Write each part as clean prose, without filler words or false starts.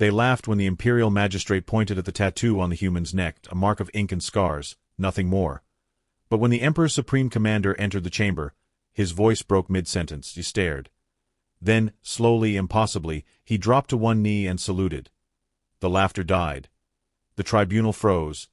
They laughed when the Imperial magistrate pointed at the tattoo on the human's neck, a mark of ink and scars, nothing more. But when the Emperor's Supreme Commander entered the chamber, his voice broke mid-sentence. He stared. Then, slowly, impossibly, he dropped to one knee and saluted. The laughter died. The tribunal froze.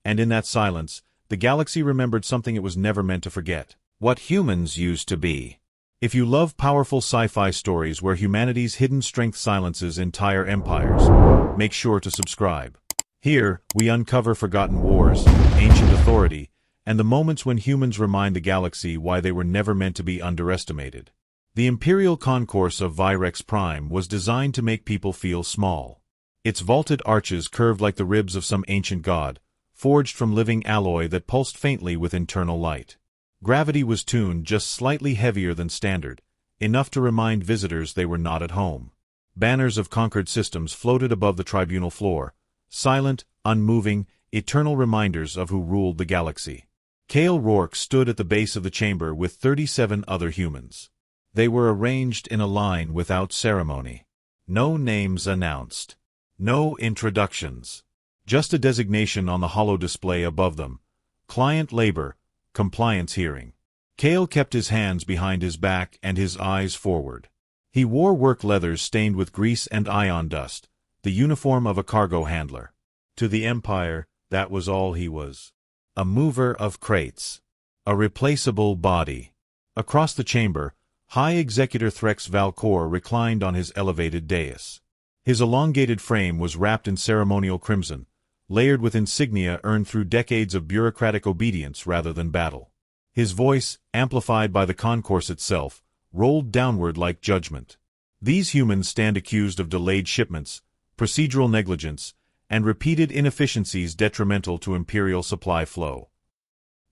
And in that silence, the galaxy remembered something it was never meant to forget. What humans used to be. If you love powerful sci-fi stories where humanity's hidden strength silences entire empires, make sure to subscribe. Here, we uncover forgotten wars, ancient authority, and the moments when humans remind the galaxy why they were never meant to be underestimated. The Imperial Concourse of Virex Prime was designed to make people feel small. Its vaulted arches curved like the ribs of some ancient god, forged from living alloy that pulsed faintly with internal light. Gravity was tuned just slightly heavier than standard, enough to remind visitors they were not at home. Banners of conquered systems floated above the tribunal floor, silent, unmoving, eternal reminders of who ruled the galaxy. Cale Rourke stood at the base of the chamber with 37 other humans. They were arranged in a line without ceremony. No names announced. No introductions. Just a designation on the hollow display above them. Client labor, compliance hearing. Cale kept his hands behind his back and his eyes forward. He wore work leathers stained with grease and ion dust, the uniform of a cargo handler. To the Empire, that was all he was. A mover of crates. A replaceable body. Across the chamber, High Executor Threx Valcor reclined on his elevated dais. His elongated frame was wrapped in ceremonial crimson, layered with insignia earned through decades of bureaucratic obedience rather than battle. His voice, amplified by the concourse itself, rolled downward like judgment. These humans stand accused of delayed shipments, procedural negligence, and repeated inefficiencies detrimental to Imperial supply flow.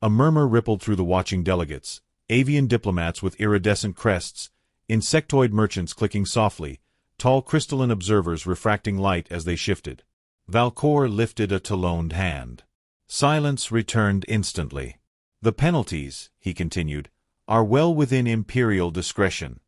A murmur rippled through the watching delegates, avian diplomats with iridescent crests, insectoid merchants clicking softly, tall crystalline observers refracting light as they shifted. Valcor lifted a taloned hand. Silence returned instantly. The penalties, he continued, are well within Imperial discretion.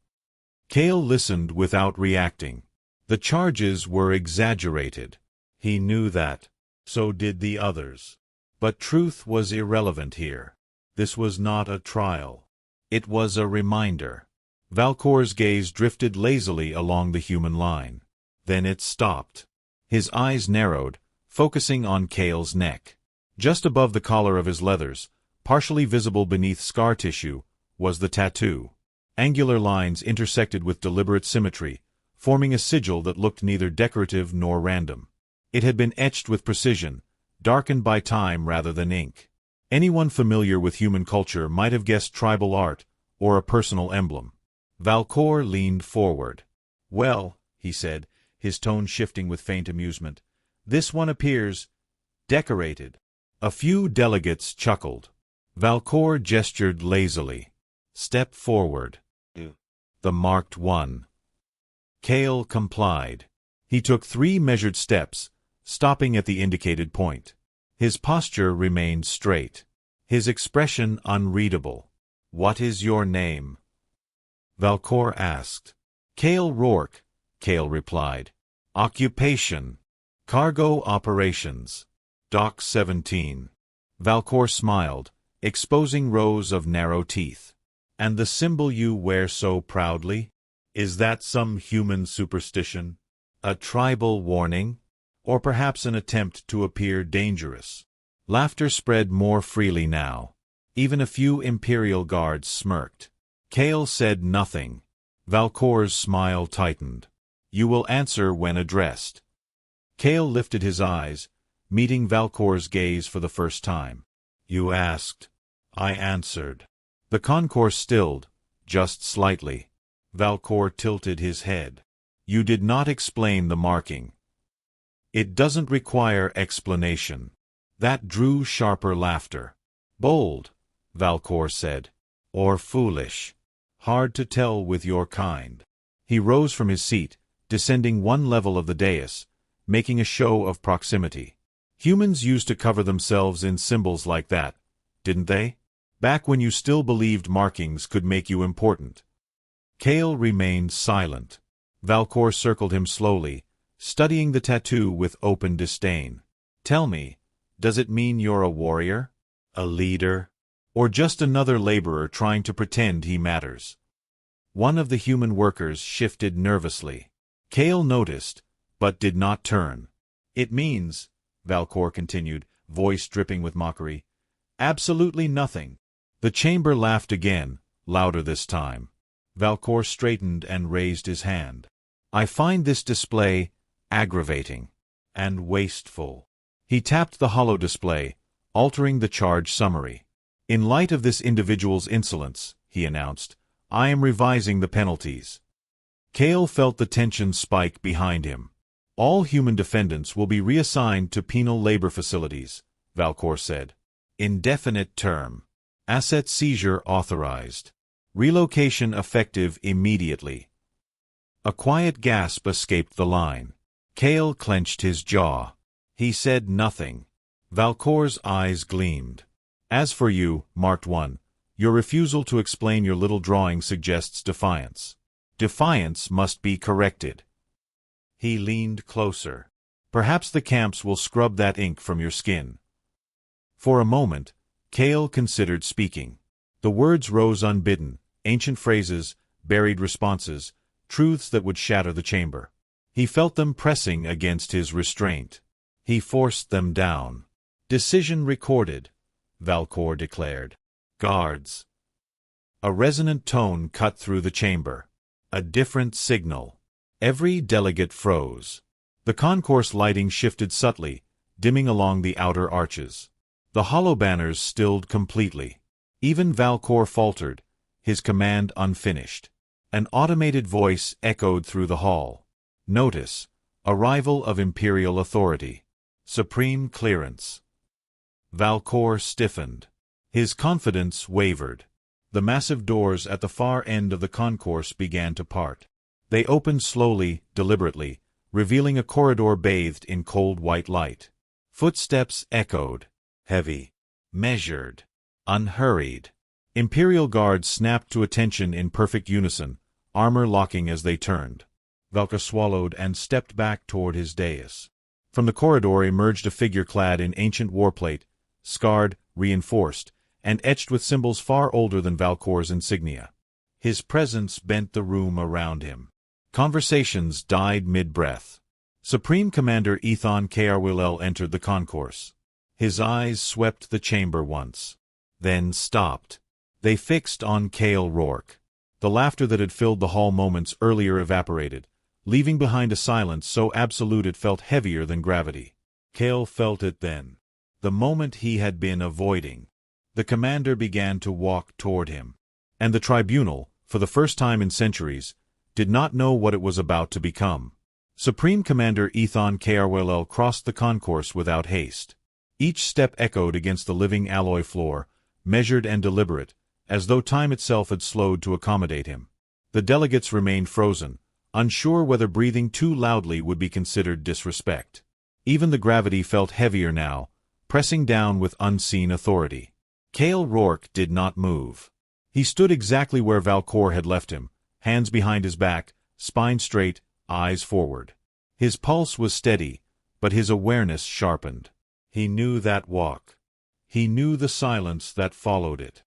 Cale listened without reacting. The charges were exaggerated. He knew that. So did the others. But truth was irrelevant here. This was not a trial. It was a reminder. Valcor's gaze drifted lazily along the human line. Then it stopped. His eyes narrowed, focusing on Cale's neck. Just above the collar of his leathers, partially visible beneath scar tissue, was the tattoo. Angular lines intersected with deliberate symmetry, forming a sigil that looked neither decorative nor random. It had been etched with precision, darkened by time rather than ink. Anyone familiar with human culture might have guessed tribal art or a personal emblem. Valcor leaned forward. "Well," he said, his tone shifting with faint amusement, "this one appears decorated." A few delegates chuckled. Valcor gestured lazily. "Step forward." The marked one. Cale complied. He took 3 measured steps, stopping at the indicated point. His posture remained straight. His expression unreadable. "What is your name?" Valcor asked. "Cale Rourke," Cale replied. "Occupation. Cargo operations. Dock 17. Valcor smiled, exposing rows of narrow teeth. "And the symbol you wear so proudly? Is that some human superstition? A tribal warning? Or perhaps an attempt to appear dangerous?" Laughter spread more freely now. Even a few Imperial guards smirked. Cale said nothing. Valcor's smile tightened. "You will answer when addressed." Cale lifted his eyes, meeting Valcor's gaze for the first time. "You asked." "I answered." The concourse stilled, just slightly. Valcor tilted his head. "You did not explain the marking." "It doesn't require explanation." That drew sharper laughter. "Bold," Valcor said. "Or foolish. Hard to tell with your kind." He rose from his seat, descending one level of the dais, making a show of proximity. Humans used to cover themselves in symbols like that, didn't they? Back when you still believed markings could make you important. Cale remained silent. Valcor circled him slowly, studying the tattoo with open disdain. "Tell me, does it mean you're a warrior? A leader? Or just another laborer trying to pretend he matters?" One of the human workers shifted nervously. Kale noticed, but did not turn. "It means," Valcor continued, voice dripping with mockery, "absolutely nothing." The chamber laughed again, louder this time. Valcor straightened and raised his hand. "I find this display aggravating and wasteful." He tapped the hollow display, altering the charge summary. "In light of this individual's insolence," he announced, "I am revising the penalties." Kale felt the tension spike behind him. "All human defendants will be reassigned to penal labor facilities," Valcor said. "Indefinite term. Asset seizure authorized. Relocation effective immediately." A quiet gasp escaped the line. Kale clenched his jaw. He said nothing. Valcor's eyes gleamed. "As for you, Marked One, your refusal to explain your little drawing suggests defiance. Defiance must be corrected." He leaned closer. "Perhaps the camps will scrub that ink from your skin." For a moment, Kale considered speaking. The words rose unbidden, ancient phrases, buried responses, truths that would shatter the chamber. He felt them pressing against his restraint. He forced them down. "Decision recorded," Valcor declared. "Guards." A resonant tone cut through the chamber. A different signal. Every delegate froze. The concourse lighting shifted subtly, dimming along the outer arches. The hollow banners stilled completely. Even Valcor faltered, his command unfinished. An automated voice echoed through the hall. "Notice. Arrival of Imperial Authority. Supreme clearance." Valcor stiffened. His confidence wavered. The massive doors at the far end of the concourse began to part. They opened slowly, deliberately, revealing a corridor bathed in cold white light. Footsteps echoed. Heavy. Measured. Unhurried. Imperial guards snapped to attention in perfect unison, armor locking as they turned. Valcor swallowed and stepped back toward his dais. From the corridor emerged a figure clad in ancient warplate, scarred, reinforced, and etched with symbols far older than Valcor's insignia. His presence bent the room around him. Conversations died mid-breath. Supreme Commander Ethan Krll entered the concourse. His eyes swept the chamber once, then stopped. They fixed on Kale Rourke. The laughter that had filled the hall moments earlier evaporated, leaving behind a silence so absolute it felt heavier than gravity. Kale felt it then. The moment he had been avoiding. The commander began to walk toward him. And the tribunal, for the first time in centuries, did not know what it was about to become. Supreme Commander Ethan Krll crossed the concourse without haste. Each step echoed against the living alloy floor, measured and deliberate, as though time itself had slowed to accommodate him. The delegates remained frozen, unsure whether breathing too loudly would be considered disrespect. Even the gravity felt heavier now, pressing down with unseen authority. Kale Rourke did not move. He stood exactly where Valcor had left him, hands behind his back, spine straight, eyes forward. His pulse was steady, but his awareness sharpened. He knew that walk. He knew the silence that followed it.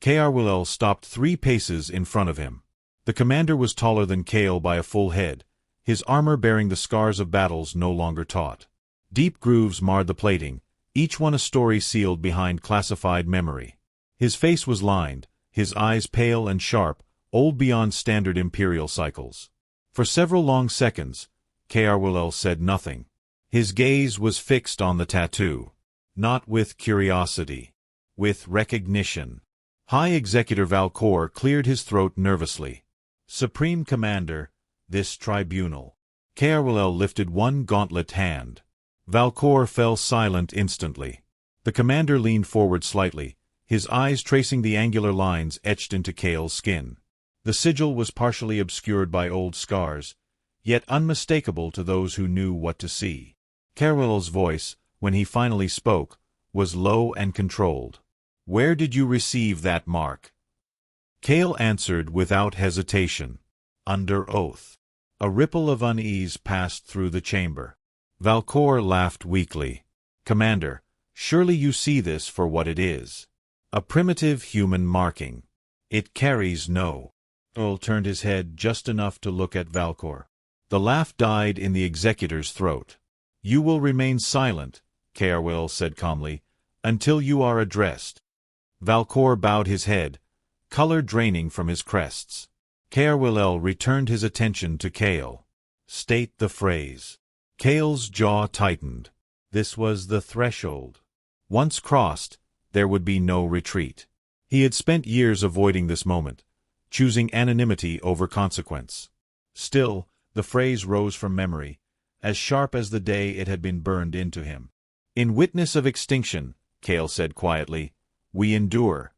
Krll stopped 3 paces in front of him. The commander was taller than Kale by a full head, his armor bearing the scars of battles no longer taught. Deep grooves marred the plating, each one a story sealed behind classified memory. His face was lined, his eyes pale and sharp, old beyond standard imperial cycles. For several long seconds, Krll said nothing. His gaze was fixed on the tattoo. Not with curiosity. With recognition. High Executor Valcor cleared his throat nervously. "Supreme Commander, this tribunal." Krll lifted one gauntlet hand. Valcor fell silent instantly. The commander leaned forward slightly, his eyes tracing the angular lines etched into Kale's skin. The sigil was partially obscured by old scars, yet unmistakable to those who knew what to see. Krll's voice, when he finally spoke, was low and controlled. "Where did you receive that mark?" Kale answered without hesitation. "Under oath." A ripple of unease passed through the chamber. Valcor laughed weakly. "Commander, surely you see this for what it is. A primitive human marking. It carries no." Earl turned his head just enough to look at Valcor. The laugh died in the executor's throat. "You will remain silent," Caerwell said calmly, "until you are addressed." Valcor bowed his head, color draining from his crests. Caerwell returned his attention to Cale. "State the phrase." Cale's jaw tightened. This was the threshold. Once crossed, there would be no retreat. He had spent years avoiding this moment, choosing anonymity over consequence. Still, the phrase rose from memory, as sharp as the day it had been burned into him. "In witness of extinction," Cale said quietly, "we endure."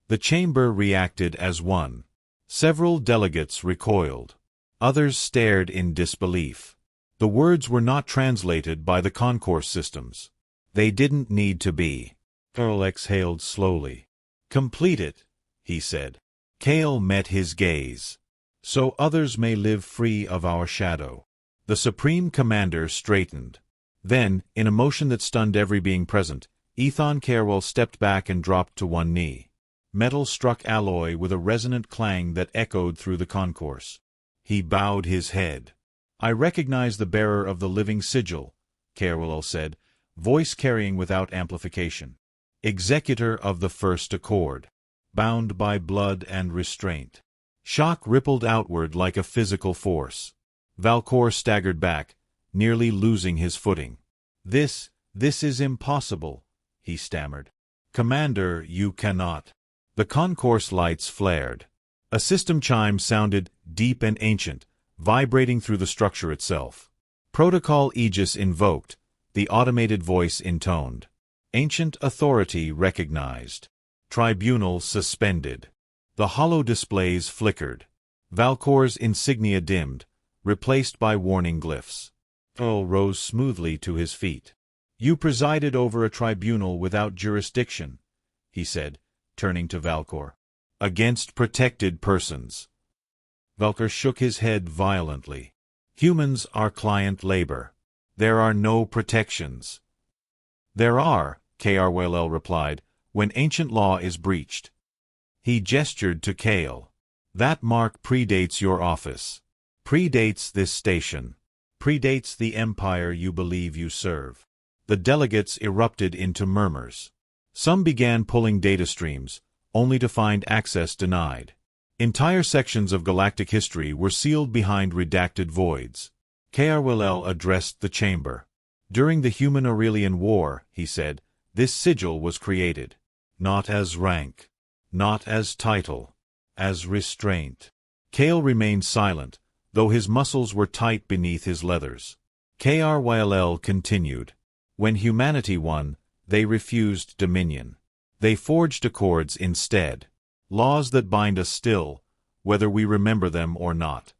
The chamber reacted as one. Several delegates recoiled. Others stared in disbelief. The words were not translated by the concourse systems. They didn't need to be. Earl exhaled slowly. "Complete it," he said. Cale met his gaze. "So others may live free of our shadow." The Supreme Commander straightened. Then, in a motion that stunned every being present, Ethan Caerwell stepped back and dropped to one knee. Metal struck alloy with a resonant clang that echoed through the concourse. He bowed his head. "I recognize the bearer of the living sigil," Caerwell said, voice carrying without amplification. "Executor of the First Accord, bound by blood and restraint." Shock rippled outward like a physical force. Valcor staggered back, nearly losing his footing. This is impossible," he stammered. "Commander, you cannot." The concourse lights flared. A system chime sounded deep and ancient, vibrating through the structure itself. Protocol Aegis invoked, the automated voice intoned. Ancient authority recognized. Tribunal suspended. The hollow displays flickered. Valcor's insignia dimmed, replaced by warning glyphs. Earl rose smoothly to his feet. "You presided over a tribunal without jurisdiction," he said, turning to Valcor. "Against protected persons." Valcor shook his head violently. "Humans are client labor. There are no protections." "There are," Caerwell replied, "when ancient law is breached." He gestured to Cale. "That mark predates your office. Predates this station. Predates the empire you believe you serve." The delegates erupted into murmurs. Some began pulling data streams, only to find access denied. Entire sections of galactic history were sealed behind redacted voids. Caerwell addressed the chamber. "During the Human-Aurelian War," he said, "this sigil was created. Not as rank. Not as title. As restraint." Cale remained silent, though his muscles were tight beneath his leathers. Caerwell continued. "When humanity won, they refused dominion. They forged accords instead. Laws that bind us still, whether we remember them or not."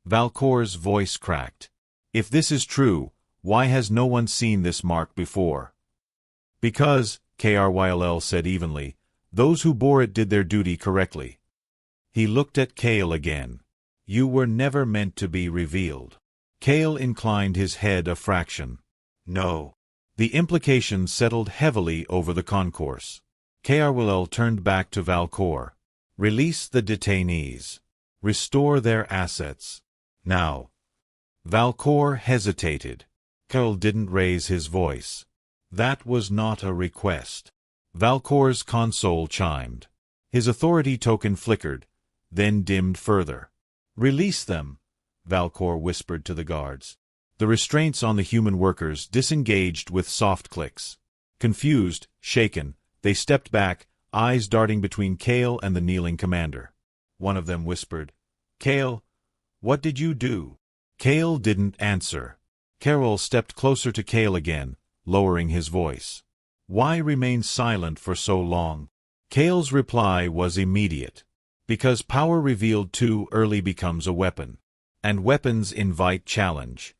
Valcor's voice cracked. "If this is true, why has no one seen this mark before?" "Because," Caerwell said evenly, "those who bore it did their duty correctly." He looked at Cale again. "You were never meant to be revealed." Cale inclined his head a fraction. "No." The implication settled heavily over the concourse. Caerwell turned back to Valcor. "Release the detainees. Restore their assets. Now." Valcor hesitated. Caerwell didn't raise his voice. That was not a request. Valcor's console chimed. His authority token flickered, then dimmed further. "Release them," Valcor whispered to the guards. The restraints on the human workers disengaged with soft clicks. Confused, shaken, they stepped back, eyes darting between Cale and the kneeling commander. One of them whispered, "Cale, what did you do?" Cale didn't answer. Caerwell stepped closer to Cale again, lowering his voice. "Why remain silent for so long?" Cale's reply was immediate. "Because power revealed too early becomes a weapon. And weapons invite challenge."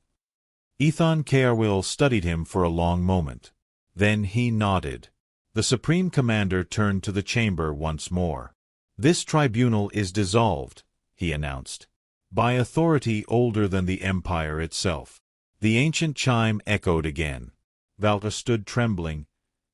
Ethan Caerwell studied him for a long moment. Then he nodded. The Supreme Commander turned to the chamber once more. "This tribunal is dissolved," he announced. By authority older than the Empire itself. The ancient chime echoed again. Valka stood trembling,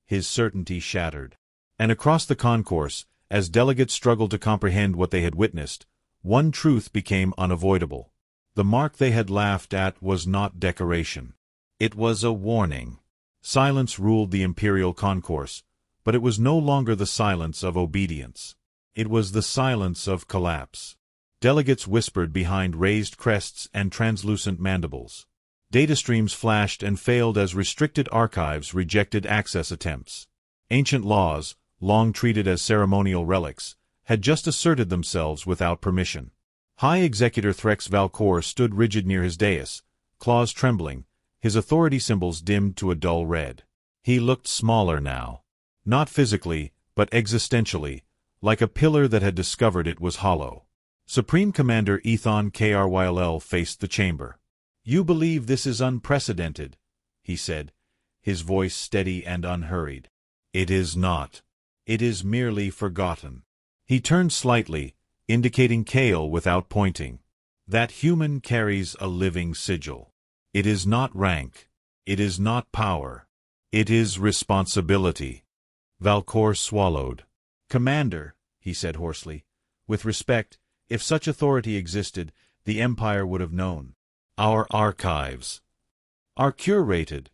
his certainty shattered. And across the concourse, as delegates struggled to comprehend what they had witnessed, one truth became unavoidable. The mark they had laughed at was not decoration. It was a warning. Silence ruled the imperial concourse, but it was no longer the silence of obedience. It was the silence of collapse. Delegates whispered behind raised crests and translucent mandibles. Data streams flashed and failed as restricted archives rejected access attempts. Ancient laws, long treated as ceremonial relics, had just asserted themselves without permission. High Executor Threx Valkor stood rigid near his dais, claws trembling, his authority symbols dimmed to a dull red. He looked smaller now. Not physically, but existentially, like a pillar that had discovered it was hollow. Supreme Commander Ethon Kryll faced the chamber. "You believe this is unprecedented," he said, his voice steady and unhurried. "It is not. It is merely forgotten." He turned slightly, indicating Kale without pointing. "That human carries a living sigil. It is not rank. It is not power. It is responsibility." Valkor swallowed. "Commander," he said hoarsely, "with respect, if such authority existed, the Empire would have known. Our archives are curated,"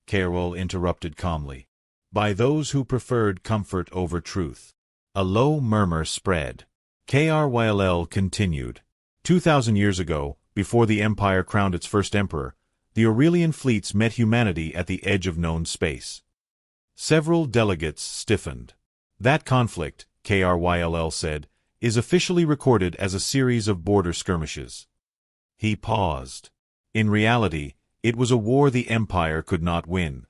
Kryll interrupted calmly, "by those who preferred comfort over truth." A low murmur spread. Kryll continued. 2,000 years ago, before the Empire crowned its first emperor, the Aurelian fleets met humanity at the edge of known space. Several delegates stiffened. "That conflict," Kryll said, "is officially recorded as a series of border skirmishes." He paused. In reality, it was a war the Empire could not win.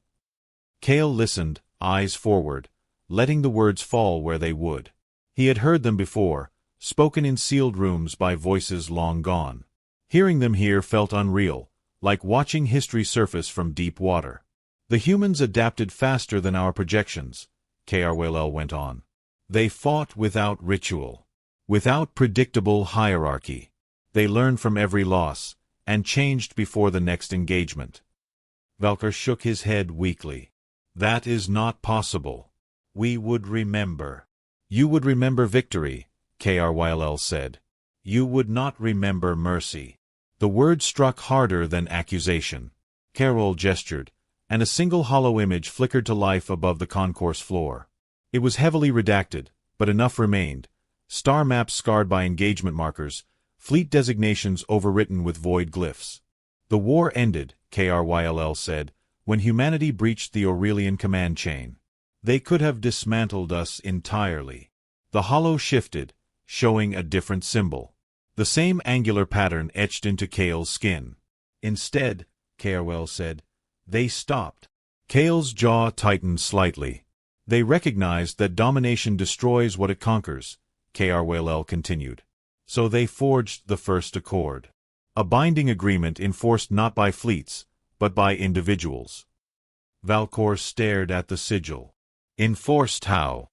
Kale listened, eyes forward, letting the words fall where they would. He had heard them before, spoken in sealed rooms by voices long gone. Hearing them here felt unreal, like watching history surface from deep water. "The humans adapted faster than our projections," Kryll went on. "They fought without ritual, without predictable hierarchy. They learned from every loss, and changed before the next engagement." Valkor shook his head weakly. "That is not possible. We would remember." "You would remember victory," Kryll said. "You would not remember mercy." The word struck harder than accusation. Kryll gestured, and a single hollow image flickered to life above the concourse floor. It was heavily redacted, but enough remained. Star maps scarred by engagement markers, fleet designations overwritten with void glyphs. "The war ended," Kryll said, "when humanity breached the Aurelian command chain. They could have dismantled us entirely." The hollow shifted, showing a different symbol. The same angular pattern etched into Kale's skin. "Instead," Kryll said, "they stopped." Kale's jaw tightened slightly. "They recognized that domination destroys what it conquers," Kryll continued. "So they forged the First Accord. A binding agreement enforced not by fleets, but by individuals." Valkor stared at the sigil. "Enforced how?"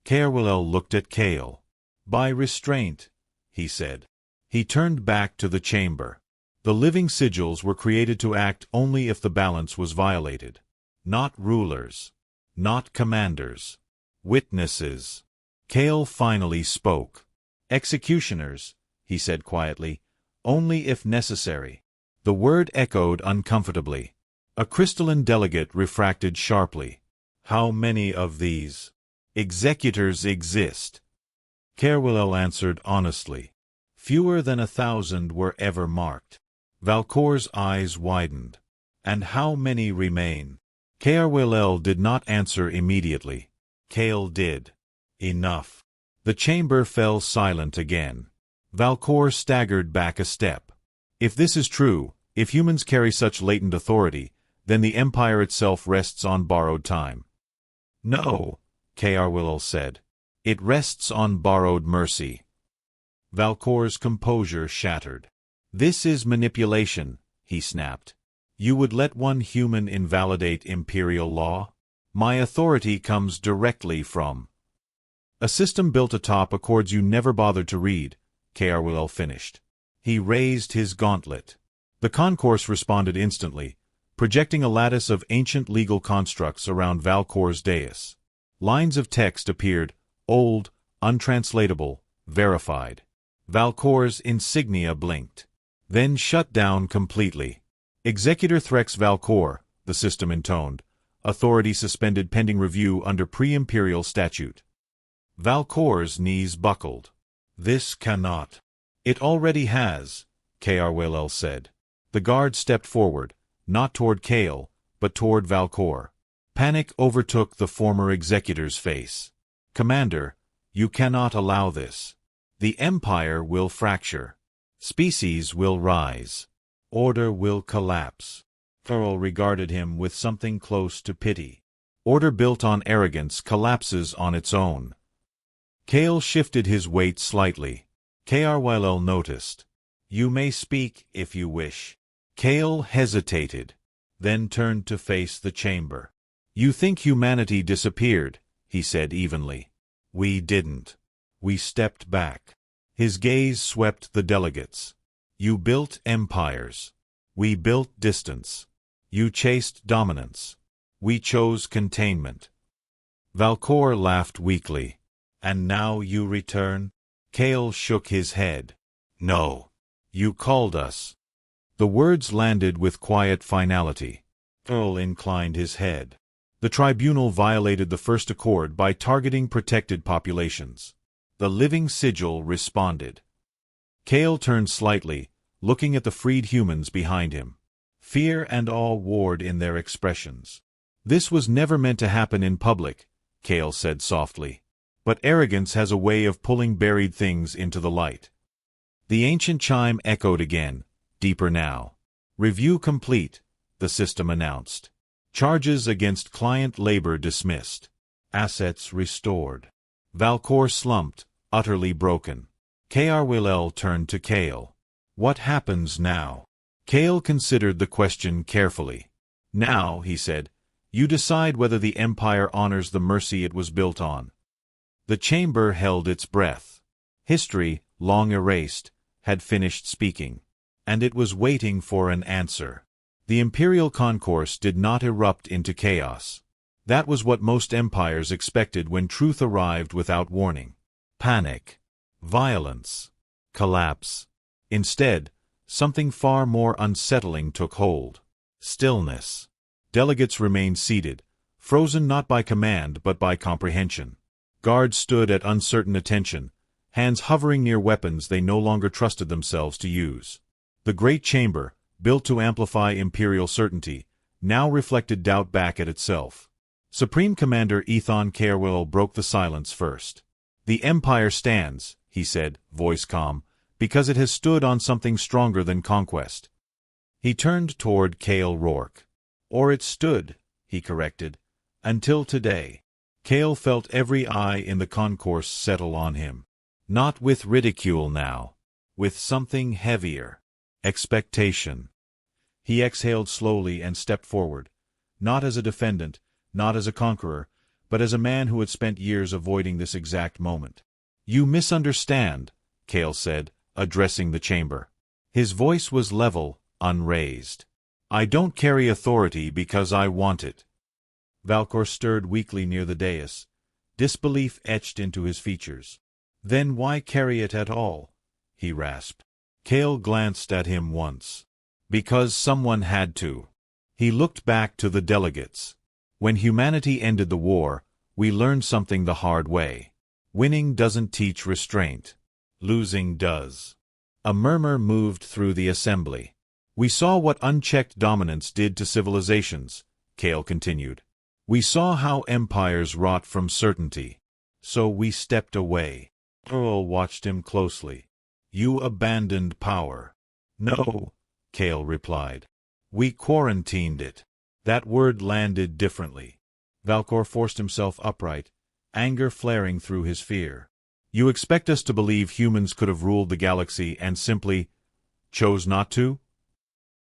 Kryll looked at Kale. "By restraint," he said. He turned back to the chamber. The living sigils were created to act only if the balance was violated. Not rulers. Not commanders. Witnesses. Kale finally spoke. "Executioners," he said quietly, "only if necessary." The word echoed uncomfortably. A crystalline delegate refracted sharply. "How many of these executors exist?" Kryll answered honestly. "Fewer than 1,000 were ever marked." Valkor's eyes widened. "And how many remain?" Kryll did not answer immediately. Kale did. "Enough." The chamber fell silent again. Valkor staggered back a step. "If this is true, if humans carry such latent authority, then the Empire itself rests on borrowed time." "No," Kryll said. "It rests on borrowed mercy." Valkor's composure shattered. "This is manipulation," he snapped. "You would let one human invalidate imperial law? My authority comes directly from a system built atop accords you never bothered to read," Kryll finished. He raised his gauntlet. The concourse responded instantly, projecting a lattice of ancient legal constructs around Valkor's dais. Lines of text appeared, old, untranslatable, verified. Valkor's insignia blinked, then shut down completely. Executor Threx Valkor, the system intoned, authority suspended pending review under pre-imperial statute. Valkor's knees buckled. This cannot. It already has, Krll said. The guard stepped forward, not toward Kale, but toward Valkor. Panic overtook the former executor's face. Commander, you cannot allow this. The Empire will fracture. Species will rise. Order will collapse. Thurl regarded him with something close to pity. Order built on arrogance collapses on its own. Kale shifted his weight slightly. Krll noticed. You may speak if you wish. Kale hesitated, then turned to face the chamber. You think humanity disappeared, he said evenly. We didn't. We stepped back. His gaze swept the delegates. You built empires. We built distance. You chased dominance. We chose containment. Valkor laughed weakly. And now you return? Kale shook his head. No. You called us. The words landed with quiet finality. Thurl inclined his head. The tribunal violated the First Accord by targeting protected populations. The living sigil responded. Kale turned slightly, looking at the freed humans behind him. Fear and awe warred in their expressions. This was never meant to happen in public, Kale said softly. But arrogance has a way of pulling buried things into the light. The ancient chime echoed again, deeper now. Review complete, the system announced. Charges against client labor dismissed. Assets restored. Valkor slumped, utterly broken. Krll turned to Kale. What happens now? Kale considered the question carefully. Now, he said, you decide whether the Empire honors the mercy it was built on. The chamber held its breath. History, long erased, had finished speaking, and it was waiting for an answer. The Imperial Concourse did not erupt into chaos. That was what most empires expected when truth arrived without warning. Panic. Violence. Collapse. Instead, something far more unsettling took hold. Stillness. Delegates remained seated, frozen not by command but by comprehension. Guards stood at uncertain attention, hands hovering near weapons they no longer trusted themselves to use. The great chamber, built to amplify imperial certainty, now reflected doubt back at itself. Supreme Commander Ethon Krll broke the silence first. The Empire stands, he said, voice calm, because it has stood on something stronger than conquest. He turned toward Kale Rourke. Or it stood, he corrected, until today. Kale felt every eye in the concourse settle on him. Not with ridicule now. With something heavier. Expectation. He exhaled slowly and stepped forward, not as a defendant, not as a conqueror, but as a man who had spent years avoiding this exact moment. You misunderstand, Kale said, addressing the chamber. His voice was level, unraised. I don't carry authority because I want it. Valkor stirred weakly near the dais, disbelief etched into his features. Then why carry it at all? He rasped. Kale glanced at him once. Because someone had to. He looked back to the delegates. When humanity ended the war, we learned something the hard way. Winning doesn't teach restraint. Losing does. A murmur moved through the assembly. We saw what unchecked dominance did to civilizations, Kale continued. We saw how empires rot from certainty. So we stepped away. Earl watched him closely. You abandoned power. No, Kale replied. We quarantined it. That word landed differently. Valkor forced himself upright, anger flaring through his fear. You expect us to believe humans could have ruled the galaxy and simply chose not to?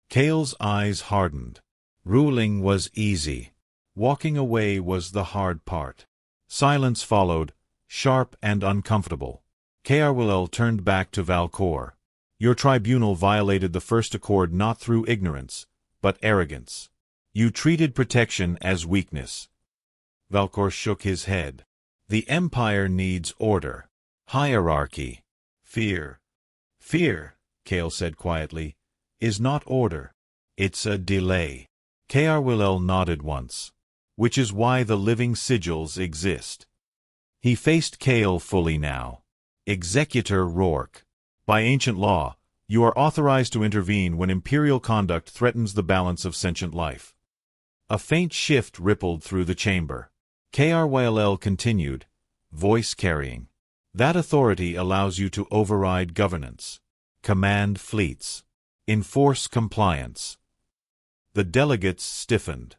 Kale's eyes hardened. Ruling was easy. Walking away was the hard part. Silence followed, sharp and uncomfortable. Krll turned back to Valkor. Your tribunal violated the first accord not through ignorance, but arrogance. You treated protection as weakness. Valkor shook his head. The Empire needs order. Hierarchy. Fear. Fear, Kale said quietly, is not order. It's a delay. Krll nodded once. Which is why the living sigils exist. He faced Kale fully now. Executor Rourke. By ancient law, you are authorized to intervene when imperial conduct threatens the balance of sentient life. A faint shift rippled through the chamber. Krll continued, voice carrying. That authority allows you to override governance, command fleets, enforce compliance. The delegates stiffened.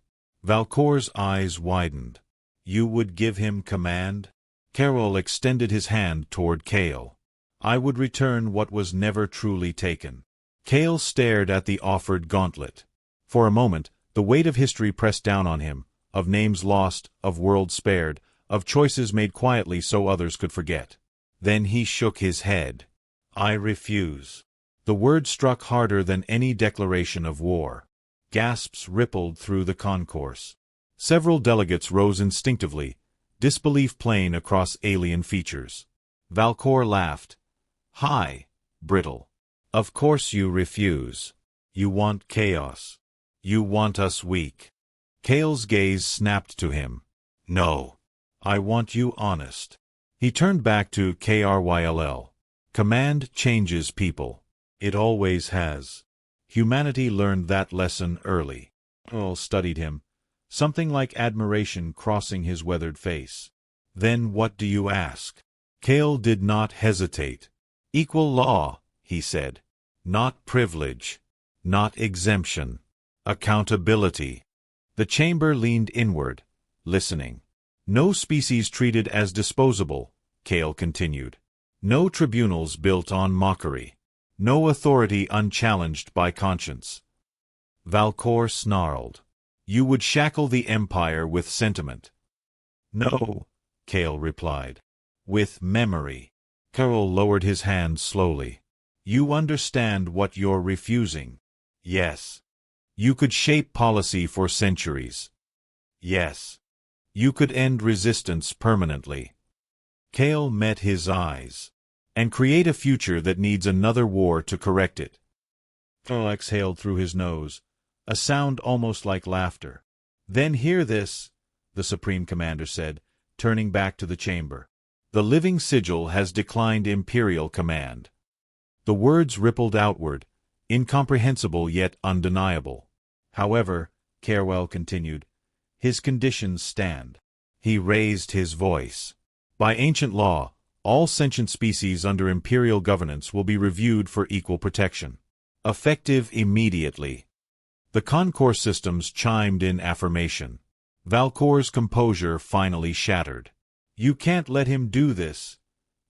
Valkor's eyes widened. You would give him command? Carol extended his hand toward Kale. I would return what was never truly taken. Kale stared at the offered gauntlet. For a moment, the weight of history pressed down on him, of names lost, of worlds spared, of choices made quietly so others could forget. Then he shook his head. I refuse. The word struck harder than any declaration of war. Gasps rippled through the concourse. Several delegates rose instinctively, disbelief plain across alien features. Valkor laughed. Hi, brittle. Of course you refuse. You want chaos. You want us weak. Kale's gaze snapped to him. No. I want you honest. He turned back to Krll. Command changes people. It always has. Humanity learned that lesson early. Earl studied him, something like admiration crossing his weathered face. Then what do you ask? Kale did not hesitate. Equal law, he said. Not privilege. Not exemption. Accountability. The chamber leaned inward, listening. No species treated as disposable, Kale continued. No tribunals built on mockery. No authority unchallenged by conscience. Valkor snarled. You would shackle the Empire with sentiment. No, Kale replied. With memory. Carol lowered his hand slowly. You understand what you're refusing. Yes. You could shape policy for centuries. Yes. You could end resistance permanently. Kale met his eyes. And create a future that needs another war to correct it. Carl exhaled through his nose, a sound almost like laughter. Then hear this, the Supreme Commander said, turning back to the chamber. The living sigil has declined imperial command. The words rippled outward, incomprehensible yet undeniable. However, Carewell continued, his conditions stand. He raised his voice. By ancient law, all sentient species under imperial governance will be reviewed for equal protection. Effective immediately. The concourse systems chimed in affirmation. Valkor's composure finally shattered. You can't let him do this,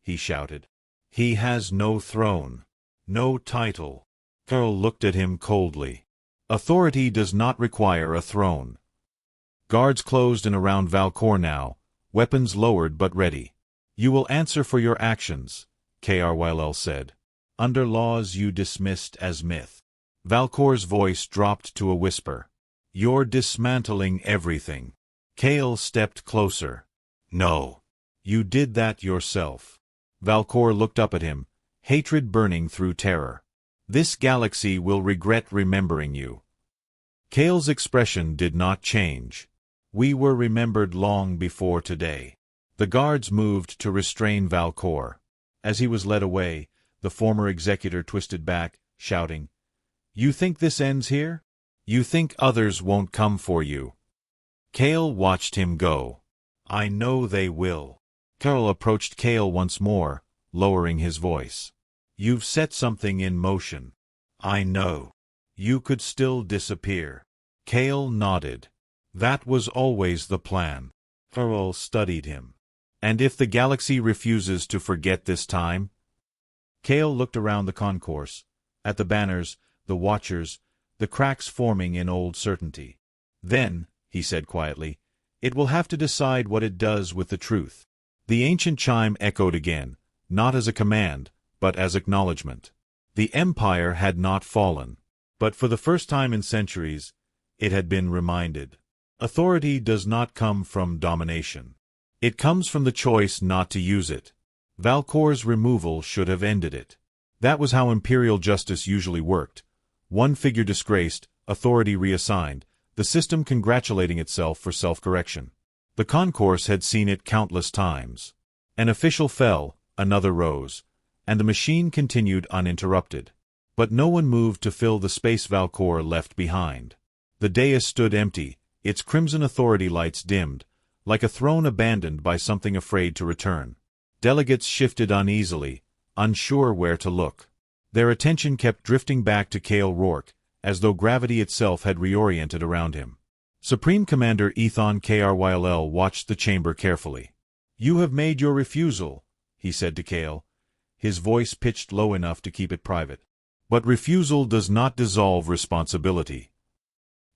he shouted. He has no throne, no title. Carl looked at him coldly. Authority does not require a throne. Guards closed in around Valkor now, weapons lowered but ready. You will answer for your actions, Krll said. Under laws you dismissed as myth. Valkor's voice dropped to a whisper. You're dismantling everything. Kale stepped closer. No. You did that yourself. Valkor looked up at him, hatred burning through terror. This galaxy will regret remembering you. Kale's expression did not change. We were remembered long before today. The guards moved to restrain Valkor. As he was led away, the former executor twisted back, shouting, You think this ends here? You think others won't come for you? Kale watched him go. I know they will. Carol approached Kale once more, lowering his voice. You've set something in motion. I know. You could still disappear. Kale nodded. That was always the plan. Carol studied him. And if the galaxy refuses to forget this time? Kale looked around the concourse, at the banners, the watchers, the cracks forming in old certainty. Then, he said quietly, it will have to decide what it does with the truth. The ancient chime echoed again, not as a command, but as acknowledgement. The Empire had not fallen. But for the first time in centuries, it had been reminded. Authority does not come from domination. It comes from the choice not to use it. Valkor's removal should have ended it. That was how imperial justice usually worked. One figure disgraced, authority reassigned, the system congratulating itself for self-correction. The concourse had seen it countless times. An official fell, another rose, and the machine continued uninterrupted. But no one moved to fill the space Valkor left behind. The dais stood empty, its crimson authority lights dimmed, like a throne abandoned by something afraid to return. Delegates shifted uneasily, unsure where to look. Their attention kept drifting back to Cale Rourke, as though gravity itself had reoriented around him. Supreme Commander Ethon Kryll watched the chamber carefully. "You have made your refusal," he said to Cale, his voice pitched low enough to keep it private. "But refusal does not dissolve responsibility."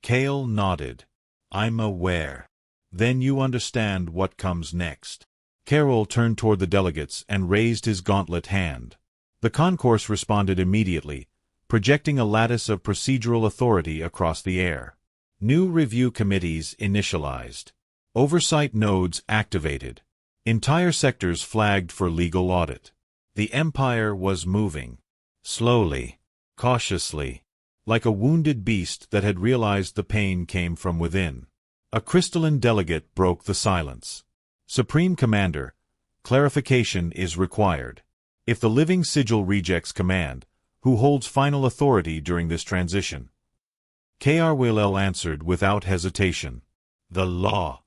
Cale nodded. "I'm aware. Then you understand what comes next." Carroll turned toward the delegates and raised his gauntlet hand. The concourse responded immediately, projecting a lattice of procedural authority across the air. New review committees initialized. Oversight nodes activated. Entire sectors flagged for legal audit. The Empire was moving. Slowly. Cautiously. Like a wounded beast that had realized the pain came from within. A crystalline delegate broke the silence. "Supreme Commander, clarification is required. If the living sigil rejects command, who holds final authority during this transition?" Kryll answered without hesitation. "The law."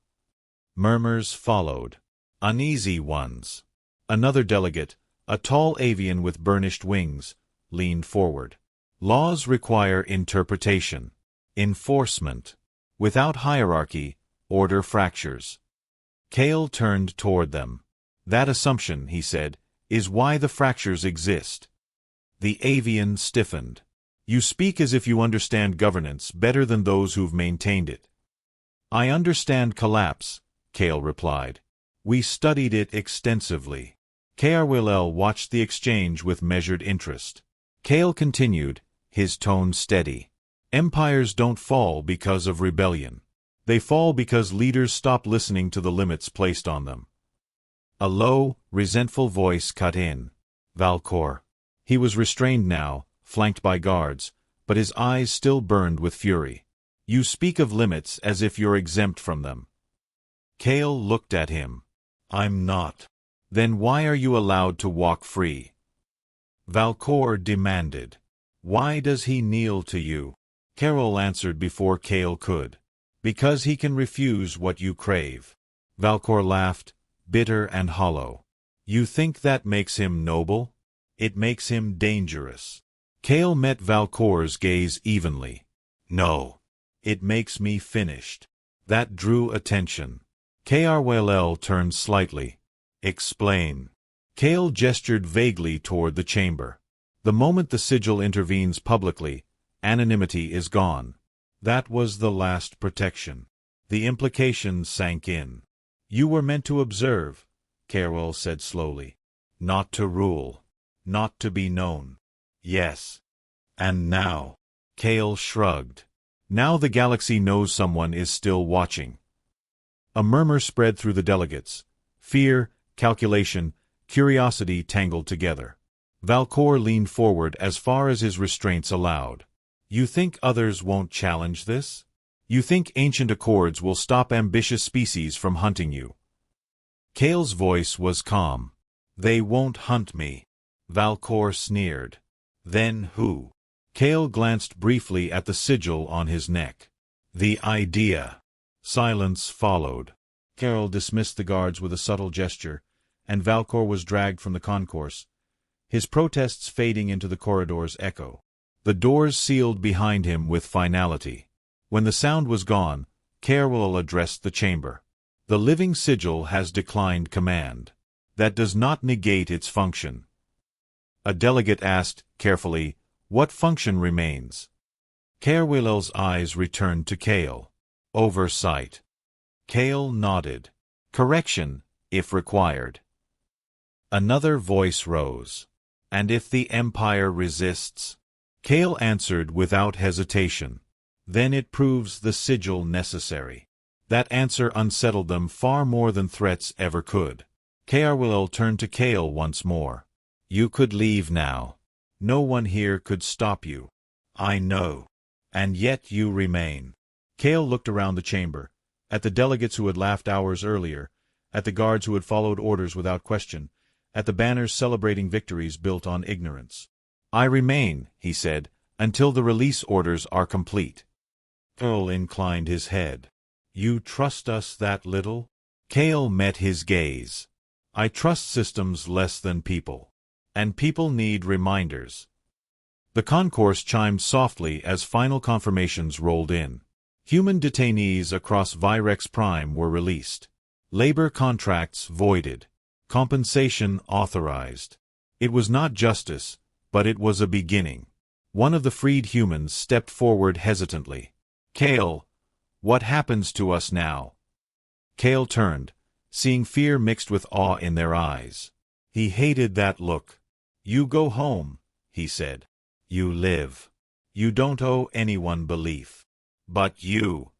Murmurs followed. Uneasy ones. Another delegate, a tall avian with burnished wings, leaned forward. "Laws require interpretation. Enforcement. Without hierarchy, order fractures." Cale turned toward them. "That assumption," he said, "is why the fractures exist." The avian stiffened. "You speak as if you understand governance better than those who've maintained it." "I understand collapse," Cale replied. "We studied it extensively." Kryll watched the exchange with measured interest. Cale continued, his tone steady. "Empires don't fall because of rebellion. They fall because leaders stop listening to the limits placed on them." A low, resentful voice cut in. "Valkor." He was restrained now, flanked by guards, but his eyes still burned with fury. "You speak of limits as if you're exempt from them." Cale looked at him. "I'm not." "Then why are you allowed to walk free?" Valkor demanded. "Why does he kneel to you?" Carroll answered before Cale could. "Because he can refuse what you crave." Valkor laughed, bitter and hollow. "You think that makes him noble? It makes him dangerous." Cale met Valkor's gaze evenly. "No. It makes me finished." That drew attention. Kryll turned slightly. "Explain." Cale gestured vaguely toward the chamber. "The moment the sigil intervenes publicly, anonymity is gone. That was the last protection." The implication sank in. "You were meant to observe," Carroll said slowly. "Not to rule. Not to be known." "Yes. And now?" Cale shrugged. "Now the galaxy knows someone is still watching." A murmur spread through the delegates. Fear, calculation, curiosity tangled together. Valkor leaned forward as far as his restraints allowed. "You think others won't challenge this? You think ancient accords will stop ambitious species from hunting you?" Cale's voice was calm. "They won't hunt me." Valkor sneered. "Then who?" Cale glanced briefly at the sigil on his neck. "The idea." Silence followed. Carroll dismissed the guards with a subtle gesture, and Valkor was dragged from the concourse, his protests fading into the corridor's echo. The doors sealed behind him with finality. When the sound was gone, Carroll addressed the chamber. "The living sigil has declined command. That does not negate its function." A delegate asked, carefully, "What function remains?" Kryll's eyes returned to Cale. "Oversight." Cale nodded. "Correction, if required." Another voice rose. And if the Empire resists? Kale answered without hesitation. Then it proves the sigil necessary. That answer unsettled them far more than threats ever could. Will turned to Kale once more. You could leave now. No one here could stop you. I know. And yet you remain. Kale looked around the chamber, at the delegates who had laughed hours earlier, at the guards who had followed orders without question, at the banners celebrating victories built on ignorance. I remain, he said, until the release orders are complete. Earl inclined his head. You trust us that little? Kale met his gaze. I trust systems less than people. And people need reminders. The concourse chimed softly as final confirmations rolled in. Human detainees across Virex Prime were released. Labor contracts voided. Compensation authorized. It was not justice, but it was a beginning. One of the freed humans stepped forward hesitantly. Kale, what happens to us now? Kale turned, seeing fear mixed with awe in their eyes. He hated that look. You go home, he said. You live. You don't owe anyone belief. But you.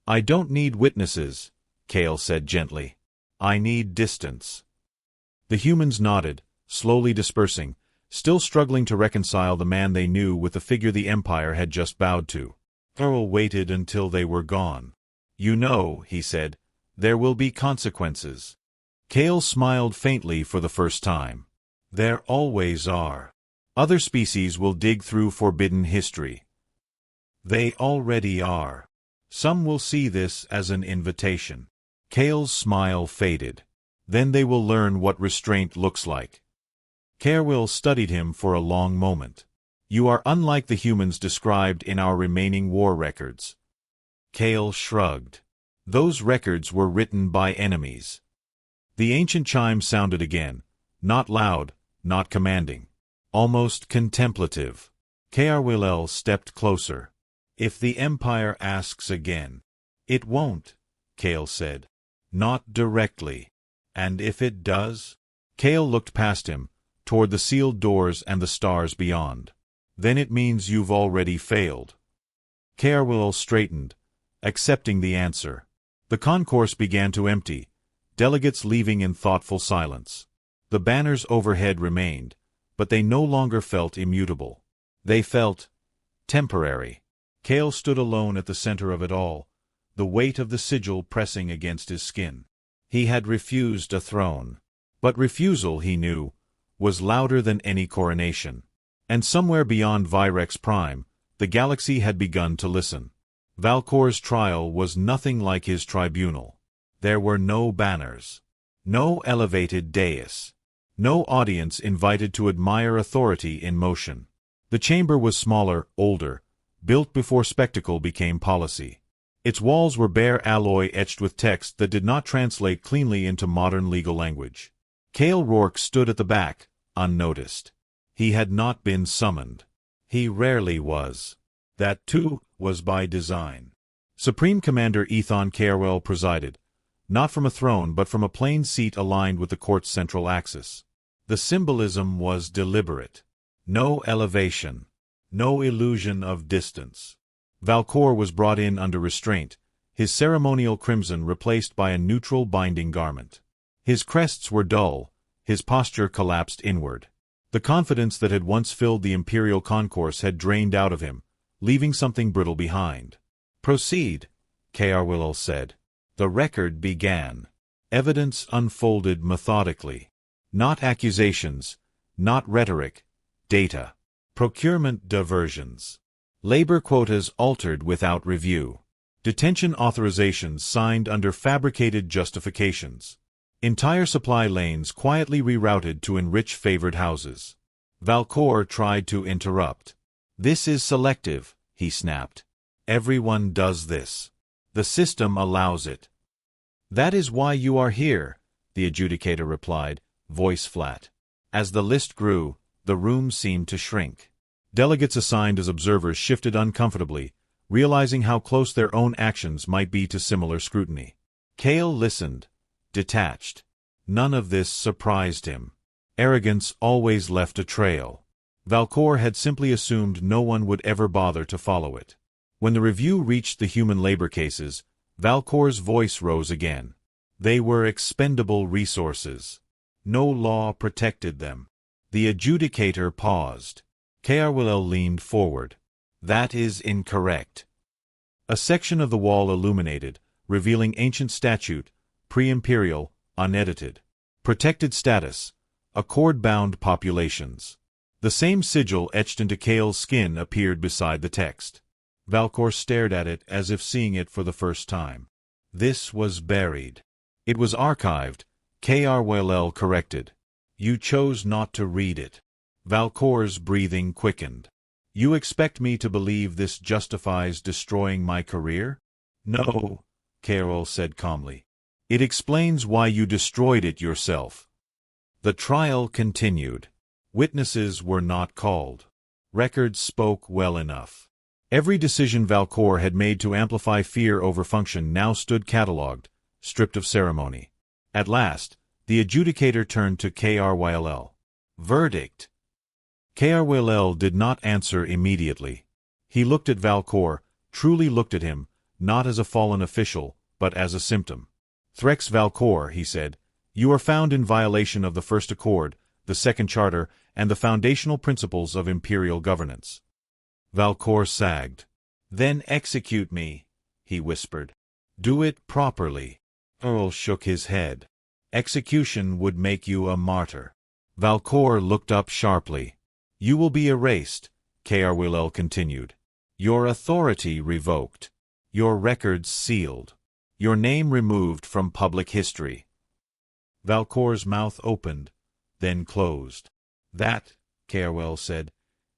I don't need witnesses, Kale said gently. I need distance. The humans nodded, slowly dispersing, still struggling to reconcile the man they knew with the figure the Empire had just bowed to. Earl waited until they were gone. You know, he said, there will be consequences. Kale smiled faintly for the first time. There always are. Other species will dig through forbidden history. They already are. Some will see this as an invitation. Kale's smile faded. Then they will learn what restraint looks like. Carwill studied him for a long moment. You are unlike the humans described in our remaining war records. Kale shrugged. Those records were written by enemies. The ancient chime sounded again, not loud, not commanding, almost contemplative. Carwill stepped closer. If the Empire asks again. It won't, Kale said. Not directly. And if it does? Kale looked past him, toward the sealed doors and the stars beyond. Then it means you've already failed. Carwill straightened, accepting the answer. The concourse began to empty, delegates leaving in thoughtful silence. The banners overhead remained, but they no longer felt immutable. They felt temporary. Kale stood alone at the center of it all, the weight of the sigil pressing against his skin. He had refused a throne. But refusal, he knew, was louder than any coronation. And somewhere beyond Virex Prime, the galaxy had begun to listen. Valkor's trial was nothing like his tribunal. There were no banners, no elevated dais, no audience invited to admire authority in motion. The chamber was smaller, older, built before spectacle became policy. Its walls were bare alloy etched with text that did not translate cleanly into modern legal language. Kale Rourke stood at the back, unnoticed. He had not been summoned. He rarely was. That, too, was by design. Supreme Commander Ethan Carewell presided, not from a throne but from a plain seat aligned with the court's central axis. The symbolism was deliberate. No elevation. No illusion of distance. Valkor was brought in under restraint, his ceremonial crimson replaced by a neutral binding garment. His crests were dull, his posture collapsed inward. The confidence that had once filled the imperial concourse had drained out of him, leaving something brittle behind. Proceed, Carwill said. The record began. Evidence unfolded methodically. Not accusations, not rhetoric, data. Procurement diversions. Labor quotas altered without review. Detention authorizations signed under fabricated justifications. Entire supply lanes quietly rerouted to enrich favored houses. Valkor tried to interrupt. This is selective, he snapped. Everyone does this. The system allows it. That is why you are here, the adjudicator replied, voice flat. As the list grew, the room seemed to shrink. Delegates assigned as observers shifted uncomfortably, realizing how close their own actions might be to similar scrutiny. Kale listened, detached. None of this surprised him. Arrogance always left a trail. Valcor had simply assumed no one would ever bother to follow it. When the review reached the human labor cases, Valcor's voice rose again. They were expendable resources. No law protected them. The adjudicator paused. Krll leaned forward. That is incorrect. A section of the wall illuminated, revealing ancient statute, pre-imperial, unedited. Protected status, accord-bound populations. The same sigil etched into Kale's skin appeared beside the text. Valcor stared at it as if seeing it for the first time. This was buried. It was archived, Krll corrected. You chose not to read it. Valcor's breathing quickened. You expect me to believe this justifies destroying my career? No, Krll said calmly. It explains why you destroyed it yourself. The trial continued. Witnesses were not called. Records spoke well enough. Every decision Valcor had made to amplify fear over function now stood catalogued, stripped of ceremony. At last, the adjudicator turned to Krll. Verdict. Krll did not answer immediately. He looked at Valcor, truly looked at him, not as a fallen official, but as a symptom. Threx Valcor, he said, you are found in violation of the First Accord, the Second Charter, and the foundational principles of imperial governance. Valcor sagged. Then execute me, he whispered. Do it properly. Earl shook his head. Execution would make you a martyr. Valcor looked up sharply. You will be erased, Krll continued. Your authority revoked. Your records sealed. Your name removed from public history. Valcor's mouth opened, then closed. That, Krll said,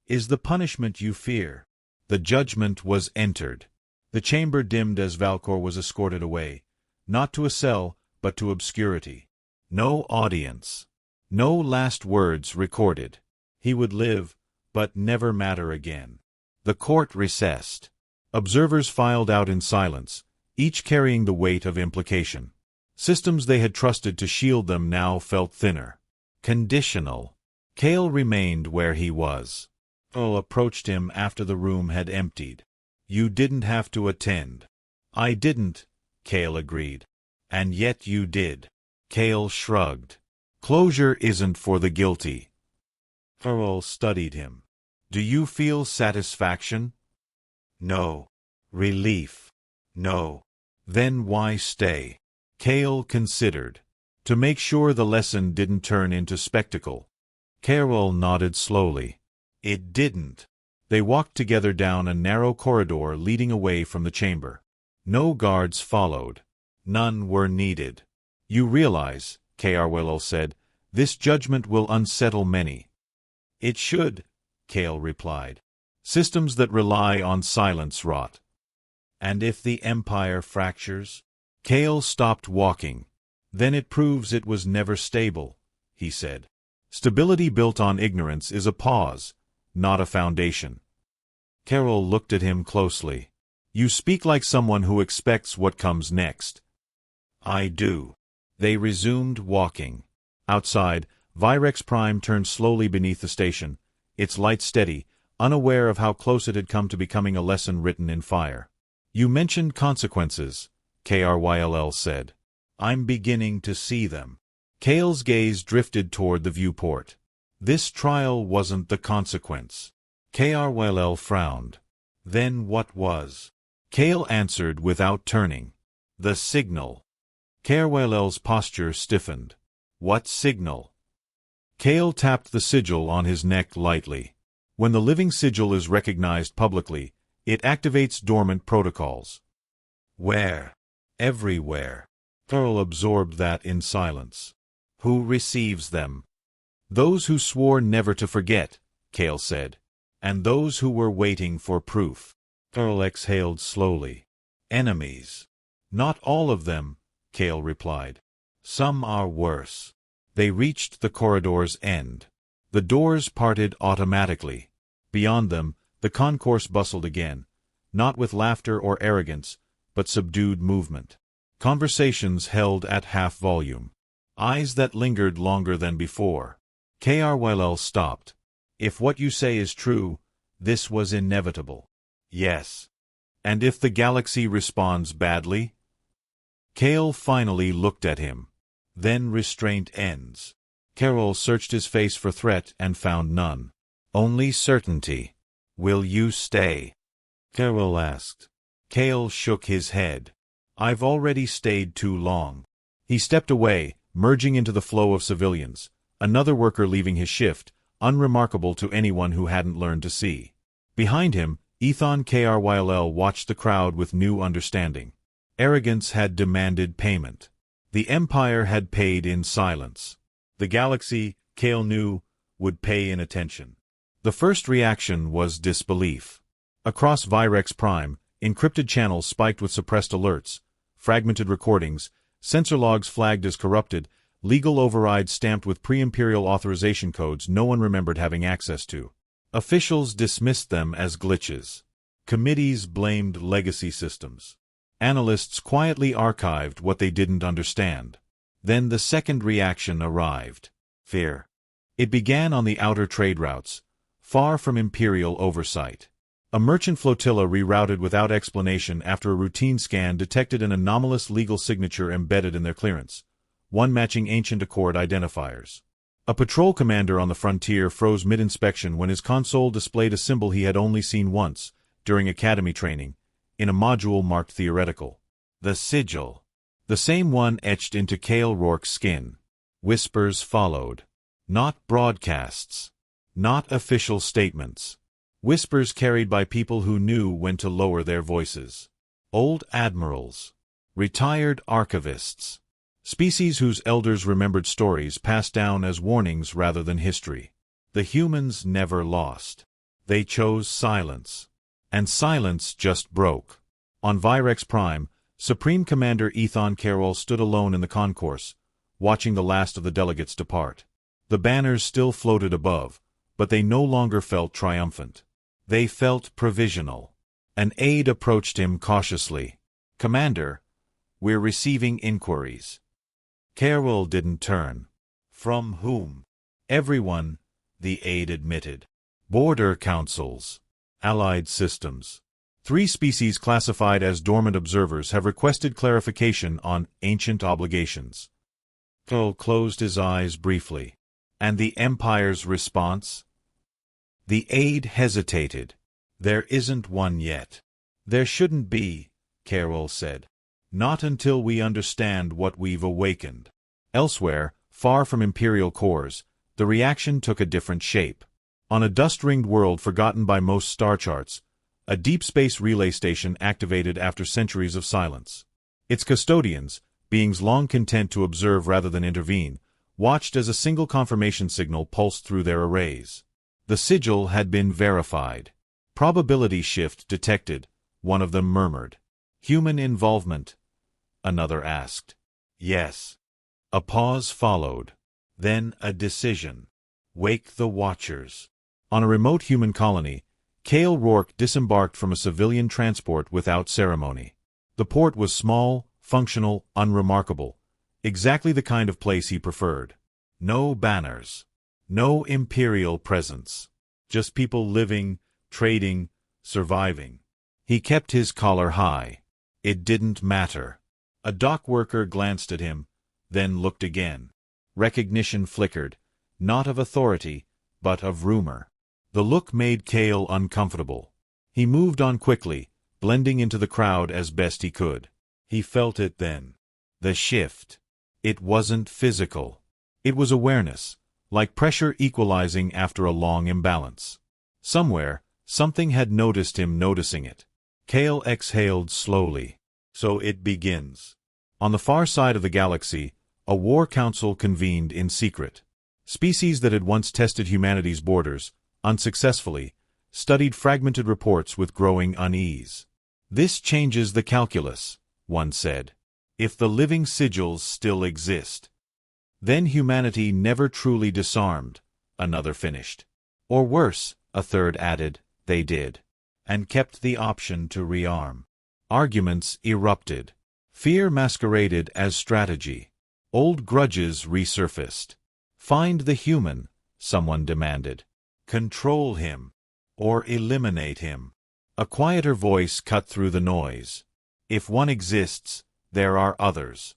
is the punishment you fear. The judgment was entered. The chamber dimmed as Valcor was escorted away, not to a cell, but to obscurity. No audience. No last words recorded. He would live, but never matter again. The court recessed. Observers filed out in silence, each carrying the weight of implication. Systems they had trusted to shield them now felt thinner. Conditional. Kale remained where he was. Earl approached him after the room had emptied. You didn't have to attend. I didn't, Kale agreed. And yet you did. Kale shrugged. Closure isn't for the guilty. Earl studied him. Do you feel satisfaction? No. Relief? No. Then why stay? Kale considered. To make sure the lesson didn't turn into spectacle. Krll nodded slowly. It didn't. They walked together down a narrow corridor leading away from the chamber. No guards followed. None were needed. You realize, Krll said, this judgment will unsettle many. It should, Kale replied. Systems that rely on silence rot. And if the Empire fractures? Kale stopped walking. Then it proves it was never stable, he said. Stability built on ignorance is a pause, not a foundation. Krll looked at him closely. You speak like someone who expects what comes next. I do. They resumed walking. Outside, Virex Prime turned slowly beneath the station, its light steady, unaware of how close it had come to becoming a lesson written in fire. You mentioned consequences, Krll said. I'm beginning to see them. Kale's gaze drifted toward the viewport. This trial wasn't the consequence. Krll frowned. Then what was? Kale answered without turning. The signal. Krll's posture stiffened. What signal? Kale tapped the sigil on his neck lightly. When the living sigil is recognized publicly, it activates dormant protocols. Where? Everywhere. Earl absorbed that in silence. Who receives them? Those who swore never to forget, Kale said. And those who were waiting for proof. Earl exhaled slowly. Enemies. Not all of them, Kale replied. Some are worse. They reached the corridor's end. The doors parted automatically. Beyond them, the concourse bustled again, not with laughter or arrogance, but subdued movement. Conversations held at half volume. Eyes that lingered longer than before. KRYL stopped. If what you say is true, this was inevitable. Yes. And if the galaxy responds badly? Kale finally looked at him. Then restraint ends. Carol searched his face for threat and found none. Only certainty. Will you stay? Carol asked. Kale shook his head. I've already stayed too long. He stepped away, merging into the flow of civilians, another worker leaving his shift, unremarkable to anyone who hadn't learned to see. Behind him, Ethan KRYL watched the crowd with new understanding. Arrogance had demanded payment. The Empire had paid in silence. The galaxy, Kale knew, would pay in attention. The first reaction was disbelief. Across Virex Prime, encrypted channels spiked with suppressed alerts, fragmented recordings, sensor logs flagged as corrupted, legal overrides stamped with pre-imperial authorization codes no one remembered having access to. Officials dismissed them as glitches. Committees blamed legacy systems. Analysts quietly archived what they didn't understand. Then the second reaction arrived. Fear. It began on the outer trade routes, far from imperial oversight. A merchant flotilla rerouted without explanation after a routine scan detected an anomalous legal signature embedded in their clearance, one matching ancient Accord identifiers. A patrol commander on the frontier froze mid-inspection when his console displayed a symbol he had only seen once, during academy training, in a module marked theoretical. The sigil. The same one etched into Kale Rourke's skin. Whispers followed. Not broadcasts. Not official statements. Whispers carried by people who knew when to lower their voices. Old admirals. Retired archivists. Species whose elders remembered stories passed down as warnings rather than history. The humans never lost. They chose silence. And silence just broke. On Virex Prime, Supreme Commander Ethan Carroll stood alone in the concourse, watching the last of the delegates depart. The banners still floated above, but they no longer felt triumphant. They felt provisional. An aide approached him cautiously. "Commander, we're receiving inquiries." Carroll didn't turn. "From whom?" "Everyone," the aide admitted. "Border councils. Allied systems. 3 species classified as dormant observers have requested clarification on ancient obligations." Carroll closed his eyes briefly. "And the Empire's response?" The aide hesitated. "There isn't one yet." "There shouldn't be," Carroll said. "Not until we understand what we've awakened." Elsewhere, far from Imperial cores, the reaction took a different shape. On a dust-ringed world forgotten by most star charts, a deep space relay station activated after centuries of silence. Its custodians, beings long content to observe rather than intervene, watched as a single confirmation signal pulsed through their arrays. The sigil had been verified. "Probability shift detected," one of them murmured. "Human involvement?" another asked. "Yes." A pause followed. Then a decision. "Wake the Watchers." On a remote human colony, Kale Rourke disembarked from a civilian transport without ceremony. The port was small, functional, unremarkable, exactly the kind of place he preferred. No banners. No imperial presence. Just people living, trading, surviving. He kept his collar high. It didn't matter. A dock worker glanced at him, then looked again. Recognition flickered, not of authority, but of rumor. The look made Kale uncomfortable. He moved on quickly, blending into the crowd as best he could. He felt it then. The shift. It wasn't physical. It was awareness, like pressure equalizing after a long imbalance. Somewhere, something had noticed him noticing it. Kale exhaled slowly. So it begins. On the far side of the galaxy, a war council convened in secret. Species that had once tested humanity's borders, unsuccessfully, studied fragmented reports with growing unease. "This changes the calculus," one said. "If the living sigils still exist. Then humanity never truly disarmed," another finished. "Or worse," a third added, "they did. And kept the option to rearm." Arguments erupted. Fear masqueraded as strategy. Old grudges resurfaced. "Find the human," someone demanded. Control him. Or eliminate him. A quieter voice cut through the noise. If one exists, there are others.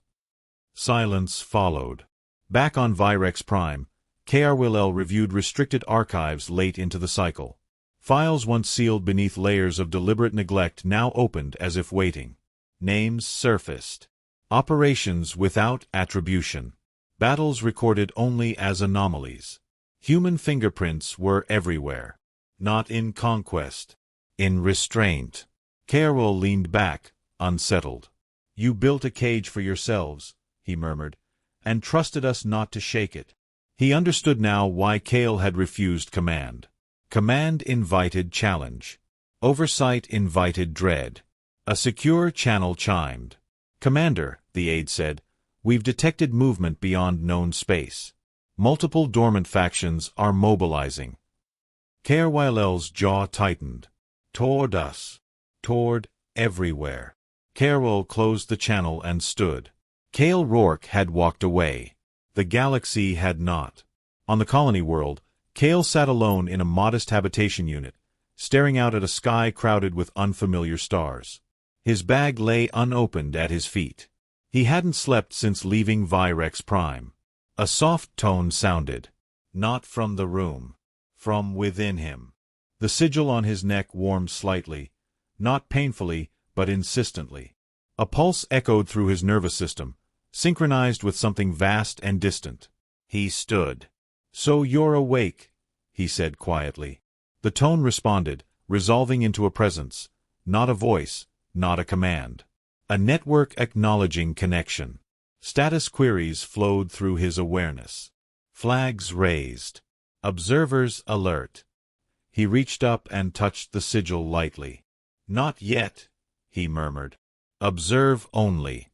Silence followed. Back on Virex Prime, KR reviewed restricted archives late into the cycle. Files once sealed beneath layers of deliberate neglect now opened as if waiting. Names surfaced. Operations without attribution. Battles recorded only as anomalies. Human fingerprints were everywhere. Not in conquest. In restraint. Carol leaned back, unsettled. You built a cage for yourselves, he murmured, and trusted us not to shake it. He understood now why Kale had refused command. Command invited challenge. Oversight invited dread. A secure channel chimed. Commander, the aide said, we've detected movement beyond known space. Multiple dormant factions are mobilizing. KRYL's jaw tightened. Toward us. Toward everywhere. Carol closed the channel and stood. Kale Rourke had walked away. The galaxy had not. On the colony world, Kale sat alone in a modest habitation unit, staring out at a sky crowded with unfamiliar stars. His bag lay unopened at his feet. He hadn't slept since leaving Virex Prime. A soft tone sounded. Not from the room. From within him. The sigil on his neck warmed slightly, not painfully, but insistently. A pulse echoed through his nervous system, synchronized with something vast and distant. He stood. So you're awake, he said quietly. The tone responded, resolving into a presence, not a voice, not a command. A network acknowledging connection. Status queries flowed through his awareness. Flags raised. Observers alert. He reached up and touched the sigil lightly. Not yet, he murmured. Observe only.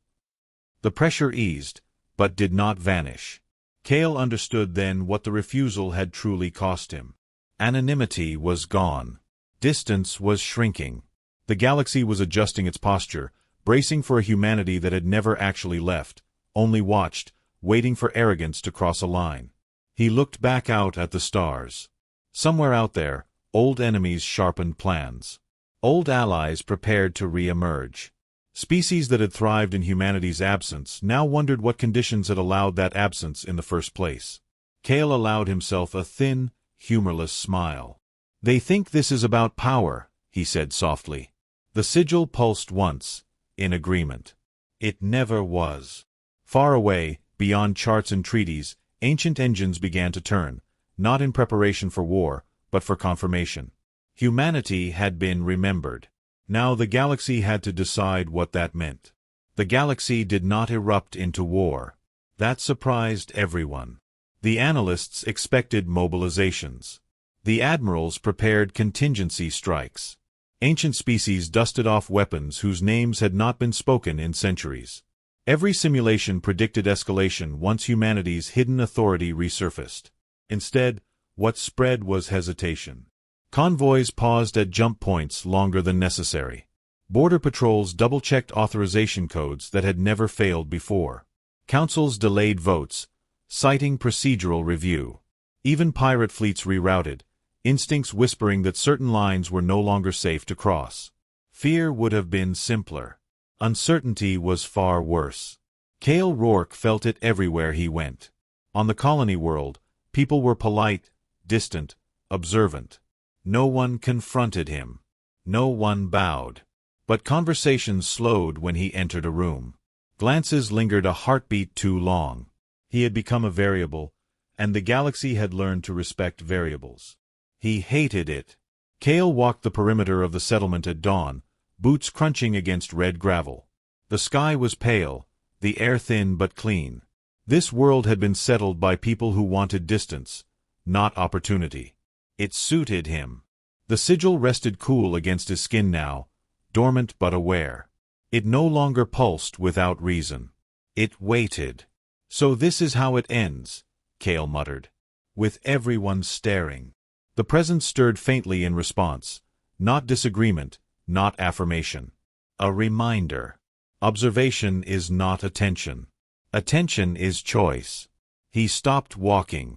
The pressure eased, but did not vanish. Kale understood then what the refusal had truly cost him. Anonymity was gone. Distance was shrinking. The galaxy was adjusting its posture, bracing for a humanity that had never actually left, only watched, waiting for arrogance to cross a line. He looked back out at the stars. Somewhere out there, old enemies sharpened plans. Old allies prepared to re-emerge. Species that had thrived in humanity's absence now wondered what conditions had allowed that absence in the first place. Kale allowed himself a thin, humorless smile. They think this is about power, he said softly. The sigil pulsed once, in agreement. It never was. Far away, beyond charts and treaties, ancient engines began to turn, not in preparation for war, but for confirmation. Humanity had been remembered. Now the galaxy had to decide what that meant. The galaxy did not erupt into war. That surprised everyone. The analysts expected mobilizations. The admirals prepared contingency strikes. Ancient species dusted off weapons whose names had not been spoken in centuries. Every simulation predicted escalation once humanity's hidden authority resurfaced. Instead, what spread was hesitation. Convoys paused at jump points longer than necessary. Border patrols double-checked authorization codes that had never failed before. Councils delayed votes, citing procedural review. Even pirate fleets rerouted, instincts whispering that certain lines were no longer safe to cross. Fear would have been simpler. Uncertainty was far worse. Kale Rourke felt it everywhere he went. On the colony world, people were polite, distant, observant. No one confronted him. No one bowed. But conversations slowed when he entered a room. Glances lingered a heartbeat too long. He had become a variable, and the galaxy had learned to respect variables. He hated it. Kale walked the perimeter of the settlement at dawn, boots crunching against red gravel. The sky was pale, the air thin but clean. This world had been settled by people who wanted distance, not opportunity. It suited him. The sigil rested cool against his skin now, dormant but aware. It no longer pulsed without reason. It waited. So this is how it ends, Kale muttered. With everyone staring. The presence stirred faintly in response. Not disagreement, not affirmation. A reminder. Observation is not attention. Attention is choice. He stopped walking.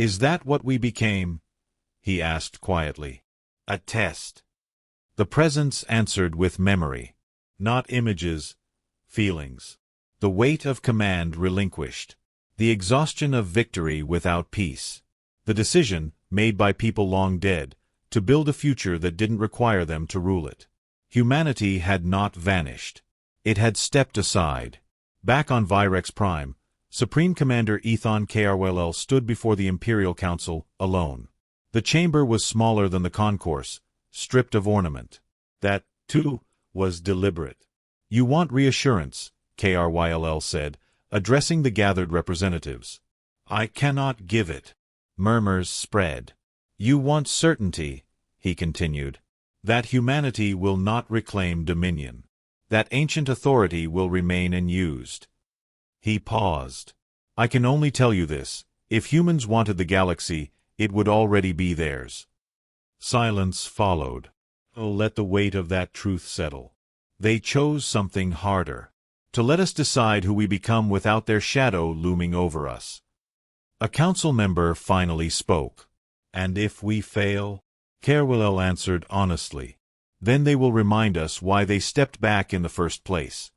Is that what we became? He asked quietly. A test. The presence answered with memory. Not images, feelings. The weight of command relinquished. The exhaustion of victory without peace. The decision, made by people long dead, to build a future that didn't require them to rule it. Humanity had not vanished. It had stepped aside. Back on Virex Prime, Supreme Commander Ethan Krll stood before the Imperial Council, alone. The chamber was smaller than the concourse, stripped of ornament. That, too, was deliberate. You want reassurance, Krll said, addressing the gathered representatives. I cannot give it. Murmurs spread. You want certainty, he continued. That humanity will not reclaim dominion. That ancient authority will remain unused. He paused. I can only tell you this. If humans wanted the galaxy, it would already be theirs. Silence followed. Oh, let the weight of that truth settle. They chose something harder. To let us decide who we become without their shadow looming over us. A council member finally spoke. And if we fail? Krll answered honestly. Then they will remind us why they stepped back in the first place.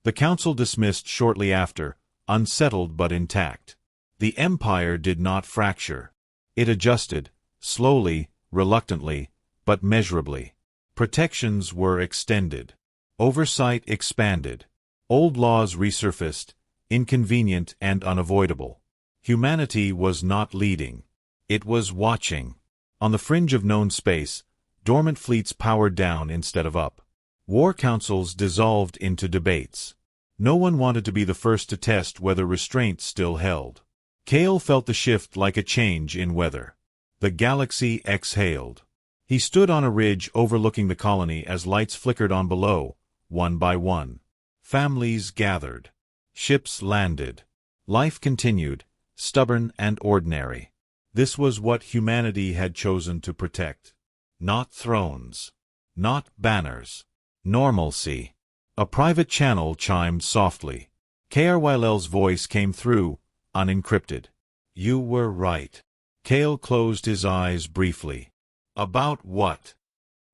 The council dismissed shortly after, unsettled but intact. The Empire did not fracture. It adjusted, slowly, reluctantly, but measurably. Protections were extended. Oversight expanded. Old laws resurfaced, inconvenient and unavoidable. Humanity was not leading. It was watching. On the fringe of known space, dormant fleets powered down instead of up. War councils dissolved into debates. No one wanted to be the first to test whether restraint still held. Kale felt the shift like a change in weather. The galaxy exhaled. He stood on a ridge overlooking the colony as lights flickered on below, one by one. Families gathered. Ships landed. Life continued, stubborn and ordinary. This was what humanity had chosen to protect. Not thrones. Not banners. Normalcy. A private channel chimed softly. Krll's voice came through, unencrypted. You were right. Kale closed his eyes briefly. About what?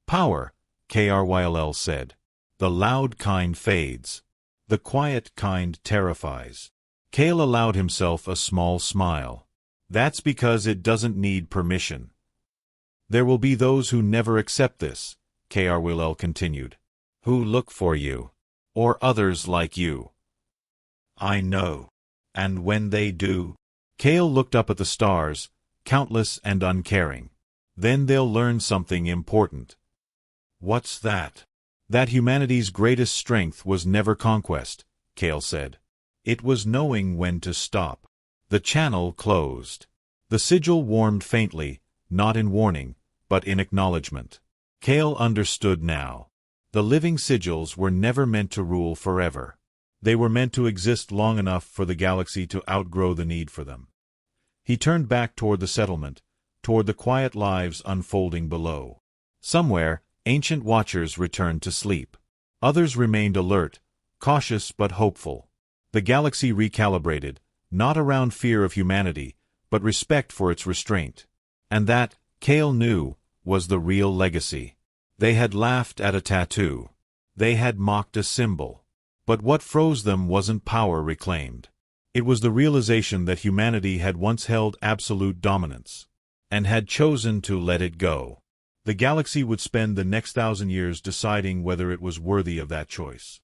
Power, Krll said. The loud kind fades. The quiet kind terrifies. Kale allowed himself a small smile. That's because it doesn't need permission. There will be those who never accept this, Krll continued. Who look for you. Or others like you. I know. And when they do? Kale looked up at the stars, countless and uncaring. Then they'll learn something important. What's that? That humanity's greatest strength was never conquest, Kale said. It was knowing when to stop. The channel closed. The sigil warmed faintly, not in warning, but in acknowledgement. Kale understood now. The living sigils were never meant to rule forever. They were meant to exist long enough for the galaxy to outgrow the need for them. He turned back toward the settlement, toward the quiet lives unfolding below. Somewhere, ancient watchers returned to sleep. Others remained alert, cautious but hopeful. The galaxy recalibrated, not around fear of humanity, but respect for its restraint. And that, Kale knew, was the real legacy. They had laughed at a tattoo. They had mocked a symbol. But what froze them wasn't power reclaimed. It was the realization that humanity had once held absolute dominance, and had chosen to let it go. The galaxy would spend the next 1,000 years deciding whether it was worthy of that choice.